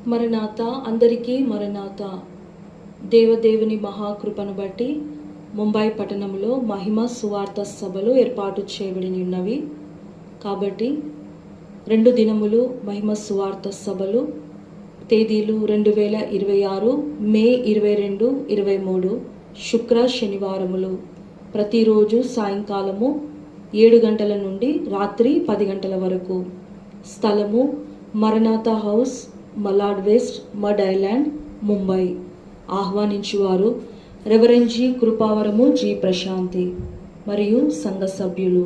మరణాత, అందరికీ మరణాత. దేవదేవుని మహాకృపను బట్టి ముంబై పట్టణంలో మహిమ సువార్త సభలు ఏర్పాటు చేయబడి ఉన్నవి. కాబట్టి 2 దినములు మహిమ సువార్త సభలు, తేదీలు 2026 మే 22, 23 శుక్ర శనివారములు, ప్రతిరోజు సాయంకాలము 7 గంటల నుండి రాత్రి 10 గంటల వరకు. స్థలము Maranatha house, Malad west, Madh island, Mumbai. ఆహ్వానించువారు reverend G Krupavaramu, G Prashanti మరియు సంఘ సభ్యులు.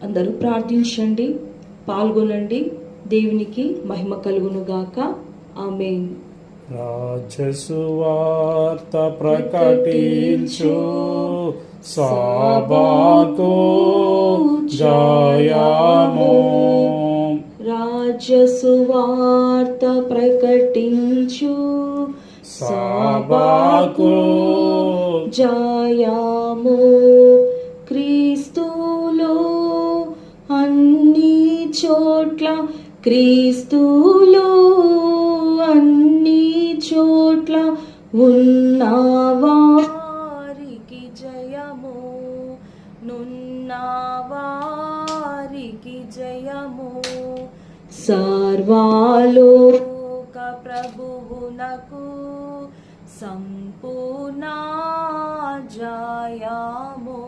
అందరూ ప్రార్థించండి, పాల్గొనండి. దేవునికి మహిమ కలుగునుగాక. ఆమేన్. రాజసువార్త ప్రకటించు, సాబాతో జయము. రాజసువార్త ప్రకటించు, సాబాకు జయము. క్రీస్తులో అన్ని చోట్ల, క్రీస్తులో అన్ని చోట్ల ఉన్నవారికి జయము, నున్నవారికి జయము. సర్వలోక ప్రభువునకు సంపూర్ణ జయము.